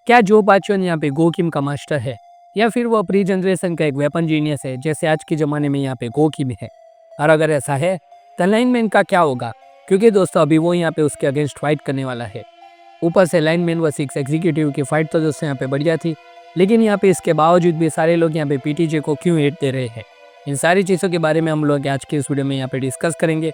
क्या जो पाचन यहाँ पे गो किम का मास्टर है या फिर वो प्री जनरेशन का एक वेपन जीनियस है जैसे आज के ज़माने में यहाँ पे गो किम है। और अगर ऐसा है तो लाइनमैन का क्या होगा, क्योंकि दोस्तों अभी वो यहाँ पे उसके अगेंस्ट फाइट करने वाला है। ऊपर से लाइनमैन व 6 एग्जीक्यूटिव की फाइट तो दोस्तों यहाँ पे बढ़िया थी, लेकिन यहाँ पे इसके बावजूद भी सारे लोग यहाँ पे पीटीजे को क्यों हेट दे रहे हैं, इन सारी चीज़ों के बारे में हम लोग आज के इस वीडियो में यहाँ पे डिस्कस करेंगे।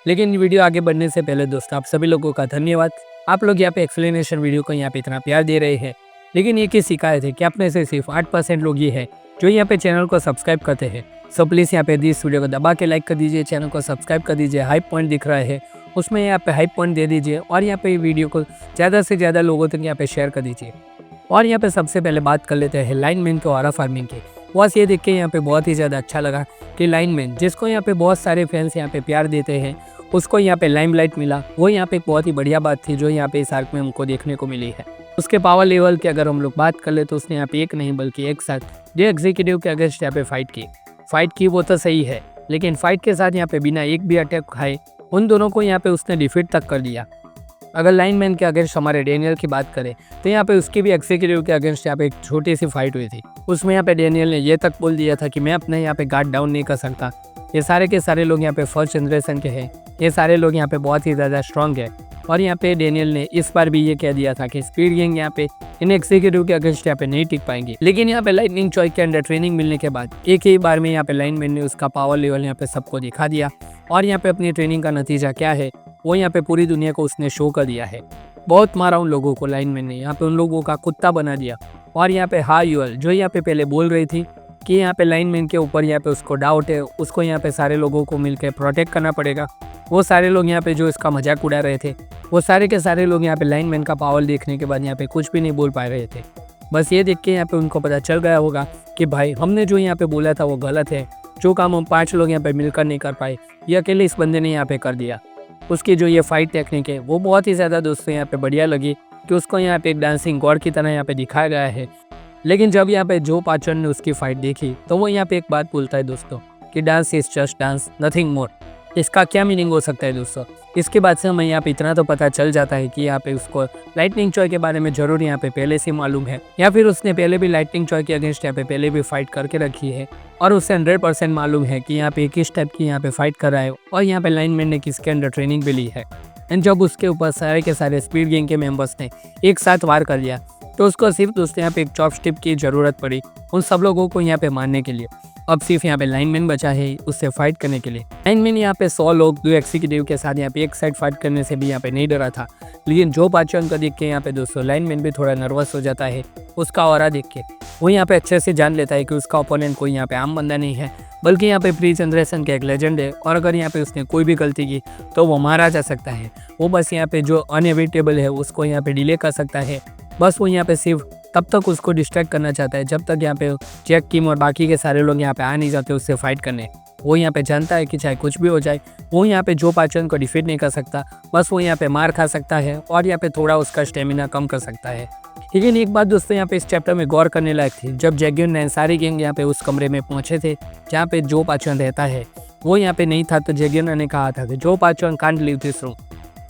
लेकिन वीडियो आगे बढ़ने से पहले दोस्तों आप सभी लोगों का धन्यवाद। आप लोग यहाँ पे एक्सप्लेनेशन वीडियो को यहाँ पे इतना प्यार दे रहे हैं, लेकिन एक ही शिकायत है कि अपने से सिर्फ 8% लोग ये है जो यहाँ पे चैनल को सब्सक्राइब करते हैं। सो प्लीज़ यहाँ पे इस वीडियो को दबा के लाइक कर दीजिए, चैनल को सब्सक्राइब कर दीजिए। हाइप पॉइंट दिख रहा है उसमें यहाँ पे हाइप पॉइंट दे दीजिए और यहाँ पे वीडियो को ज़्यादा से ज़्यादा लोगों तक यहाँ पे शेयर कर दीजिए। और यहाँ पे सबसे पहले बात कर लेते हैं लाइनमैन के ऑरा फार्मिंग की। बस ये देख के यहाँ पे बहुत ही ज़्यादा अच्छा लगा कि लाइनमैन जिसको यहाँ पे बहुत सारे फैंस यहाँ पे प्यार देते हैं उसको यहाँ पे लाइमलाइट मिला, वो यहाँ पे बहुत ही बढ़िया बात थी जो यहाँ पे इस आर्क में हमको देखने को मिली है। उसके पावर लेवल की अगर हम लोग बात कर ले तो उसने यहाँ पे एक नहीं बल्कि एक साथ जो एग्जीक्यूटिव के अगेंस्ट यहाँ पे फाइट की वो तो सही है, लेकिन फाइट के साथ यहाँ पे बिना एक भी अटैक खाए उन दोनों को यहाँ पे उसने डिफीट तक कर दिया। अगर लाइनमैन के अगेंस्ट हमारे डेनियल की बात करें तो यहाँ पे उसकी भी एग्जीक्यूटिव के अगेंस्ट यहाँ पे एक छोटी सी फाइट हुई थी। उसमें यहाँ पे डेनियल ने ये तक बोल दिया था कि मैं अपने यहाँ पे गार्ड डाउन नहीं कर सकता, ये सारे के सारे लोग यहाँ पे फर्स्ट जनरेशन के हैं, ये सारे लोग यहाँ पे बहुत ही ज़्यादा स्ट्रॉन्ग है। और यहाँ पे डेनियल ने इस बार भी ये कह दिया था कि स्पीड गैंग यहाँ पे इन एग्जीक्यूटिव के अगेंस्ट यहाँ पे नहीं टिक पाएंगे। लेकिन यहाँ पे लाइटनिंग चॉइस के अंडर ट्रेनिंग मिलने के बाद एक ही बार में यहाँ पे लाइनमैन ने उसका पावर लेवल यहाँ पे सबको दिखा दिया और यहाँ पे अपनी ट्रेनिंग का नतीजा क्या है वो यहाँ पे पूरी दुनिया को उसने शो कर दिया है। बहुत मारा उन लोगों को लाइनमैन ने, यहाँ पे उन लोगों का कुत्ता बना दिया। और यहाँ पे हायुअल जो यहाँ पे पहले बोल रही थी कि यहाँ पे लाइनमैन के ऊपर यहाँ पे उसको डाउट है, उसको यहाँ पे सारे लोगों को मिलकर प्रोटेक्ट करना पड़ेगा, वो सारे लोग यहाँ पे जो इसका मजाक उड़ा रहे थे वो सारे के सारे लोग यहाँ पे लाइनमैन का पावर देखने के बाद यहाँ पे कुछ भी नहीं बोल पा रहे थे। बस ये देख के यहाँ पे उनको पता चल गया होगा कि भाई हमने जो यहाँ पे बोला था वो गलत है, जो काम हम 5 लोग यहाँ पे मिलकर नहीं कर पाए ये अकेले इस बंदे ने यहाँ पे कर दिया। उसकी जो ये फाइट टेक्निक है वो बहुत ही ज़्यादा दोस्तों यहाँ पे बढ़िया लगी कि उसको यहाँ पे एक डांसिंग गॉड की तरह यहाँ पे दिखाया गया है। लेकिन जब यहाँ पे जो पाचन ने उसकी फाइट देखी तो वो यहाँ पे एक बात बोलता है दोस्तों कि dance is just dance, nothing more. इसका क्या मीनिंग हो सकता है दोस्तों? इसके बाद से हमें यहाँ पे इतना तो पता चल जाता है कि यहाँ पे उसको लाइटनिंग चॉय के बारे में जरूर यहाँ पे पहले से मालूम है, या फिर उसने पहले भी लाइटनिंग चॉय के अगेंस्ट यहाँ पे पहले भी फाइट करके रखी है और उससे 100% मालूम है कि यहाँ पे किस टाइप की यहाँ पे फाइट कर रहा है और यहाँ पे लाइनमैन ने किसके अंडर ट्रेनिंग भी ली है। एंड जब उसके ऊपर सारे के सारे स्पीड गैंग के मेंबर्स ने एक साथ वार कर लिया तो उसको सिर्फ दोस्तों यहाँ पे एक चॉपस्टिक की ज़रूरत पड़ी उन सब लोगों को यहाँ पे मारने के लिए। अब सिर्फ यहाँ पे लाइनमैन बचा है उससे फाइट करने के लिए। लाइनमैन यहाँ पे 100 लोग 2 एग्जीक्यूटिव के साथ यहाँ पे एक साइड फाइट करने से भी यहाँ पे नहीं डरा था, लेकिन जो पाचन को देख के यहाँ पे दोस्तों लाइनमैन भी थोड़ा नर्वस हो जाता है। उसका ऑरा देख के वो यहाँ पे अच्छे से जान लेता है कि उसका ओपोनेंट कोई यहाँ पे आम बंदा नहीं है, बल्कि यहाँ पे प्री जनरेशन का एक लेजेंड है और अगर यहाँ पे उसने कोई भी गलती की तो वो मारा जा सकता है। वो बस यहाँ पे जो अनएविटेबल है उसको यहाँ पे डिले कर सकता है। बस वो यहाँ पे सिर्फ तब तक उसको डिस्ट्रैक्ट करना चाहता है जब तक यहाँ पे जैक किम और बाकी के सारे लोग यहाँ पे आ नहीं जाते उससे फाइट करने। वो यहाँ पे जानता है कि चाहे कुछ भी हो जाए वो यहाँ पे जो पाचन को डिफीट नहीं कर सकता, बस वो यहाँ पे मार खा सकता है और यहाँ पे थोड़ा उसका स्टेमिना कम कर सकता है। लेकिन एक बात दोस्तों यहाँ पे इस चैप्टर में गौर करने लायक थी, जब जैगियन ने सारी गैंग यहाँ पे उस कमरे में पहुंचे थे जहाँ पे जो पाचन रहता है वो यहाँ पे नहीं था, तो जैगियन ने कहा था कि जो पाचन कांट लीव दिस रूम।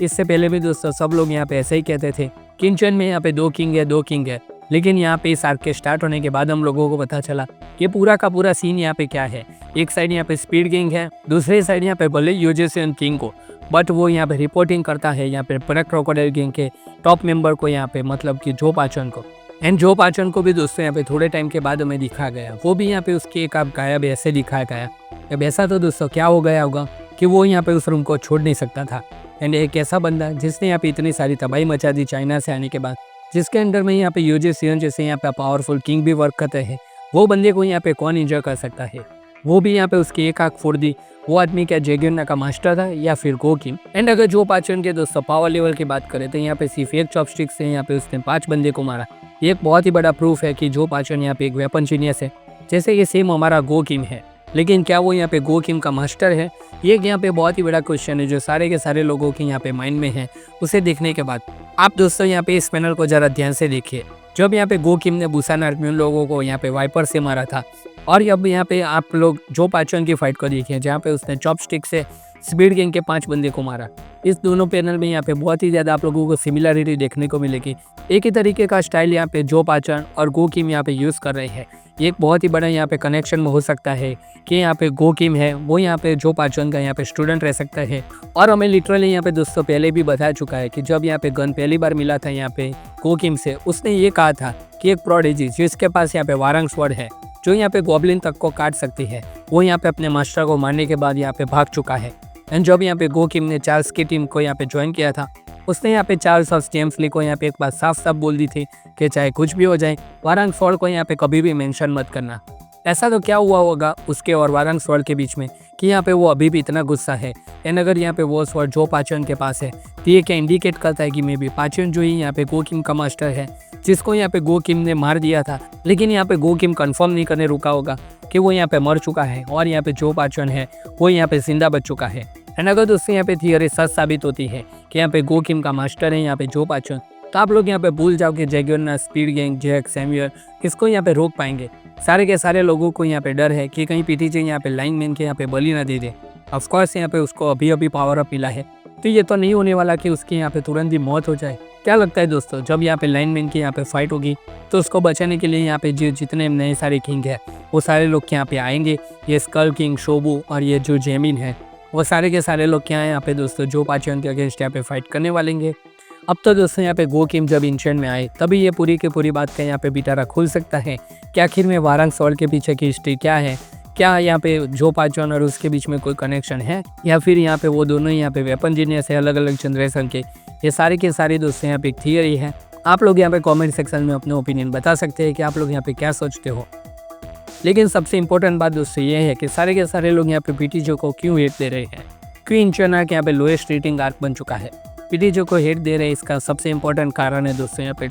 इससे पहले भी दोस्तों सब लोग यहाँ पे ऐसे ही कहते थे किचन में यहाँ पे 2 किंग है, लेकिन यहाँ पे इस आर्क के स्टार्ट होने के बाद हम लोगों को पता चला कि पूरा का पूरा सीन यहाँ पे क्या है। एक साइड यहाँ पे स्पीड गैंग है, दूसरी साइड यहाँ पे बोले यूजेसन किंग को, बट वो यहाँ पे रिपोर्टिंग करता है यहाँ पे ब्लैक क्रोकोडाइल गैंग के टॉप मेंबर को, यहाँ पे मतलब कि जो पाचन को। एंड जो पाचन को भी दोस्तों यहाँ पे थोड़े टाइम के बाद हमें दिखा गया, वो भी यहाँ पे उसकी एक आप गायब ऐसे दिखाया गया। अब ऐसा तो दोस्तों क्या हो गया होगा कि वो यहाँ पे उस रूम को छोड़ नहीं सकता था। एंड एक ऐसा बंदा जिसने यहाँ पे इतनी सारी तबाही मचा दी चाइना से आने के बाद, जिसके अंडर में यहाँ पे यूजे सियन जैसे यहाँ पे पावरफुल किंग भी वर्क करते हैं, वो बंदे को यहाँ पे कौन इंजर कर सकता है? वो भी यहाँ पे उसकी एक आँख फोड़ दी। वो आदमी क्या जैगियन का मास्टर था या फिर गो किम? एंड अगर जो पाचन के दोस्तों पावर लेवल की बात करें तो यहाँ पे सिर्फ एक चॉपस्टिक से यहाँ पे उसने 5 बंदे को मारा। ये एक बहुत ही बड़ा प्रूफ है कि जो पाचन यहाँ पे एक वेपन जीनियस है, जैसे ये सेम हमारा गो किम है। लेकिन क्या वो यहाँ पे गो किम का मास्टर है? ये यहाँ पे बहुत ही बड़ा क्वेश्चन है जो सारे के सारे लोगों के यहाँ पे माइंड में है। उसे देखने के बाद आप दोस्तों यहाँ पे इस पैनल को जरा ध्यान से देखिए। जब यहाँ पे गो किम ने बुसान आर्क में उन लोगों को यहाँ पे वाइपर से मारा था, और अब यहाँ पे आप लोग जो पाचन की फाइट को देखिए जहाँ पे उसने चॉपस्टिक से स्पीड गैंग के 5 बंदे को मारा। इस दोनों पैनल में यहाँ पे बहुत ही ज़्यादा आप लोगों को सिमिलरिटी देखने को मिलेगी। एक ही तरीके का स्टाइल यहाँ पे जो पाचन और गो किम यहाँ पे यूज़ कर रहे हैं। ये एक बहुत ही बड़ा यहाँ पे कनेक्शन में हो सकता है कि यहाँ पे गो किम है वो यहाँ पे जो पाचन का यहाँ पे स्टूडेंट रह सकता है। और हमें लिटरली यहाँ पे दोस्तों पहले भी बता चुका है कि जब यहाँ पे गन पहली बार मिला था यहाँ पे गो किम से, उसने ये कहा था कि एक प्रोडिजी जिसके पास यहाँ पे वारंग स्वॉर्ड है जो यहाँ पे गॉब्लिन तक को काट सकती है, वो यहाँ पे अपने मास्टर को मारने के बाद यहाँ पे भाग चुका है। एंड जब यहाँ पे गो किम ने चार्ल्स की टीम को यहाँ पे ज्वाइन किया था, उसने यहाँ पे चार्ल्स और जेम्स ली को यहाँ पे एक बात साफ साफ बोल दी थी कि चाहे कुछ भी हो जाए वारंग स्वॉर्ड को यहाँ पे कभी भी मेंशन मत करना। ऐसा तो क्या हुआ होगा उसके और वारंग स्वॉर्ड के बीच में कि यहाँ पे वो अभी भी इतना गुस्सा है। एंड अगर यहाँ पे वो स्वॉर्ड जो पाचन के पास है तो ये क्या इंडिकेट करता है कि मे बी पाचन जो ही यहाँ पे गो किम का मास्टर है जिसको यहाँ पे गो किम ने मार दिया था। लेकिन यहाँ पे गो किम कंफर्म नहीं करने रुका होगा कि वो यहाँ पे मर चुका है और यहाँ पे जो पाचन है वो यहाँ पे जिंदा बच चुका है। एंड अगर दोस्तों यहाँ पे थियरी सच साबित होती है कि यहाँ पे गो किम का मास्टर है यहाँ पे जो पाचन, तो आप लोग यहाँ पे भूल जाओ कि जैगरनॉट, स्पीड गैंग, जैक, सैम्यूअल किसको यहाँ पे रोक पाएंगे। सारे के सारे लोगों को यहाँ पे डर है कि कहीं पीटीजे यहाँ पे लाइनमैन के यहाँ पे बलि ना दे दे। ऑफकोर्स यहाँ पे उसको अभी अभी पावर अप मिला है तो ये तो नहीं होने वाला कि उसकी यहाँ पे तुरंत ही मौत हो जाए। क्या लगता है दोस्तों, जब यहाँ पे लाइनमैन की यहाँ पे फाइट होगी तो उसको बचाने के लिए यहाँ पे जितने नए सारे किंग है वो सारे लोग यहाँ पे आएंगे। ये स्कल किंग, शोबू और ये जो जेमिन है वो सारे के सारे लोग क्या है यहाँ पे दोस्तों जो पाचन के अगेंस्ट यहाँ पे फाइट करने वालेंगे। अब तो दोस्तों यहाँ पे गो किम जब इंचेंट में आए तभी ये पूरी की पूरी बात का यहाँ पे बिटारा खुल सकता है कि आखिर में वारंग स्वॉर्ड के पीछे की हिस्ट्री क्या है। क्या यहाँ पे जो पाचन और उसके बीच में कोई कनेक्शन है या फिर यहाँ पे वो दोनों यहाँ पे वेपन जीनियस है अलग अलग जनरेशन के। ये सारे के सारे दोस्तों यहाँ पे एक थियरी है। आप लोग यहाँ पे कमेंट सेक्शन में अपने ओपिनियन बता सकते हैं कि आप लोग यहाँ पे क्या सोचते हो। लेकिन सबसे इम्पोर्टेंट बात दोस्तों ये है कि सारे के सारे लोग यहाँ पे पीटीजे को क्यों हेट दे रहे हैं, क्यों इंचन आर्क यहाँ पे लोएस्ट रेटिंग आर्क बन चुका है। पीटीजे को हेट दे रहे हैं इसका सबसे इम्पोर्टेंट कारण है दोस्तों यहाँ पे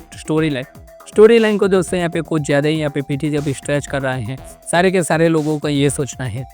स्टोरी लाइन को दोस्तों यहाँ पे कुछ ज़्यादा ही यहाँ पे पीटीजे भी स्ट्रेच कर रहे हैं। सारे के सारे लोगों को ये सोचना है।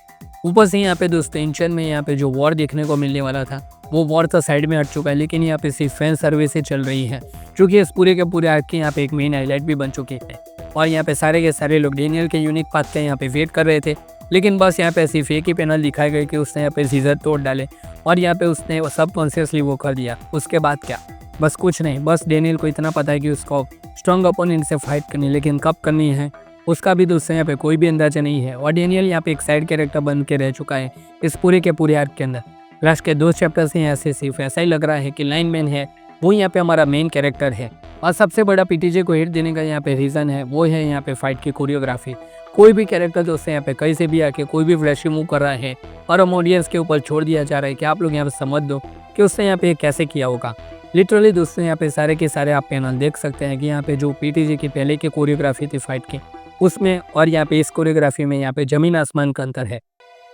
ऊपर से यहाँ पे दोस्तों इंचन में यहाँ पे जो वॉर देखने को मिलने वाला था वो वॉर तो साइड में हट चुका है, लेकिन यहाँ पे सिर्फ फैन सर्विस चल रही है जो कि इस पूरे के पूरे आर्क की यहाँ पे एक मेन हाईलाइट भी बन चुकी है। और यहाँ पे सारे के सारे लोग डेनियल के यूनिक पाथ का यहाँ पे वेट कर रहे थे, लेकिन बस यहाँ पे सिर्फ एक ही पैनल दिखाए गए कि उसने यहाँ पे सीजर तोड़ डाले और यहाँ पे उसने सब कॉन्शियसली वो कर दिया। उसके बाद क्या, बस कुछ नहीं, बस डेनियल को इतना पता है कि उसको स्ट्रॉन्ग अपोनेंट से फाइट करनी, लेकिन कब करनी है उसका भी दोस्तों यहाँ पे कोई भी अंदाजा नहीं है। और डेनियल यहाँ पे एक साइड कैरेक्टर बन के रह चुका है इस पूरे के पूरे आर्क के अंदर। लास्ट के 2 चैप्टर से यहाँ से सिर्फ ऐसा ही लग रहा है कि लाइनमैन है वो यहाँ पे हमारा मेन कैरेक्टर है। और सबसे बड़ा पीटीजे को हिट देने का यहाँ पे रीज़न है वो है यहाँ पे फाइट की कोरियोग्राफी। कोई भी कैरेक्टर दोस्तों यहाँ पे कहीं से भी आके कोई भी फ्लैशी मूव कर रहा है और हम ऑडियंस के ऊपर छोड़ दिया जा रहा है कि आप लोग यहाँ पे समझ दो कि उसने यहाँ पे कैसे किया होगा। लिटरली दोस्तों यहाँ पे सारे के सारे आप पैनल देख सकते हैं कि यहाँ पे जो पीटीजे की पहले की कोरियोग्राफी थी फाइट की उसमें और यहाँ पे इस कोरियोग्राफी में यहाँ पे जमीन आसमान का अंतर है।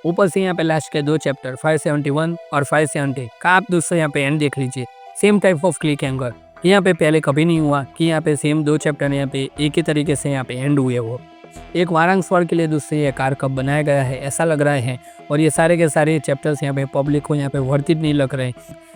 ऊपर से यहाँ पे लास्ट के 2 चैप्टर 571 और 570 का आप दोस्तों यहाँ पे एंड देख लीजिए। Same type of click anger यहाँ पे पहले कभी नहीं हुआ कि यहाँ पे सेम 2 चैप्टर यहाँ पे एक ही तरीके से यहाँ पे एंड हुए हो। एक वारंग स्वॉर्ड के लिए दोस्तों ये कार कब बनाया गया है ऐसा लग रहा है। और ये सारे के सारे चैप्टर्स यहाँ पे पब्लिक को यहाँ पे वर्थ इट नहीं लग रहे।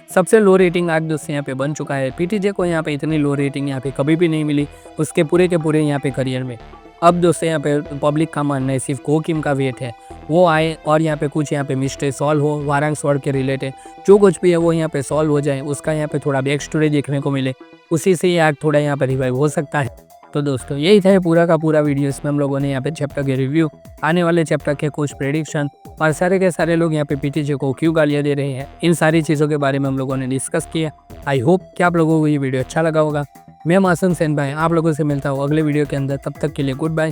सबसे लो रेटिंग आर्क दोस्तों यहाँ पे बन चुका है। पीटीजे को यहाँ पे इतनी लो रेटिंग यहाँ पे कभी भी नहीं मिली उसके पूरे के पूरे यहाँ पे करियर में। अब दोस्तों यहाँ पे पब्लिक का मानना है सिर्फ गो किम का वेट है वो आए और यहाँ पे कुछ यहाँ पे मिस्ट्री सॉल्व हो, वारंग स्वॉर्ड के रिलेटेड जो कुछ भी है वो यहाँ पे सॉल्व हो जाए, उसका यहाँ पे थोड़ा बैक स्टोरी देखने को मिले, उसी से ये आर्क थोड़ा यहाँ पे रिवाइव हो सकता है। तो दोस्तों यही था पूरा का पूरा वीडियो। इसमें हम लोगों ने यहाँ पे चैप्टर के रिव्यू, आने वाले चैप्टर के कुछ प्रेडिक्शन और सारे के सारे लोग यहाँ पे पीटीजे को क्यों गालियाँ दे रहे हैं, इन सारी चीज़ों के बारे में हम लोगों ने डिस्कस किया। आई होप कि आप लोगों को ये वीडियो अच्छा लगा होगा। मैं मासूम सेन भाई आप लोगों से मिलता हूँ अगले वीडियो के अंदर। तब तक के लिए गुड बाय।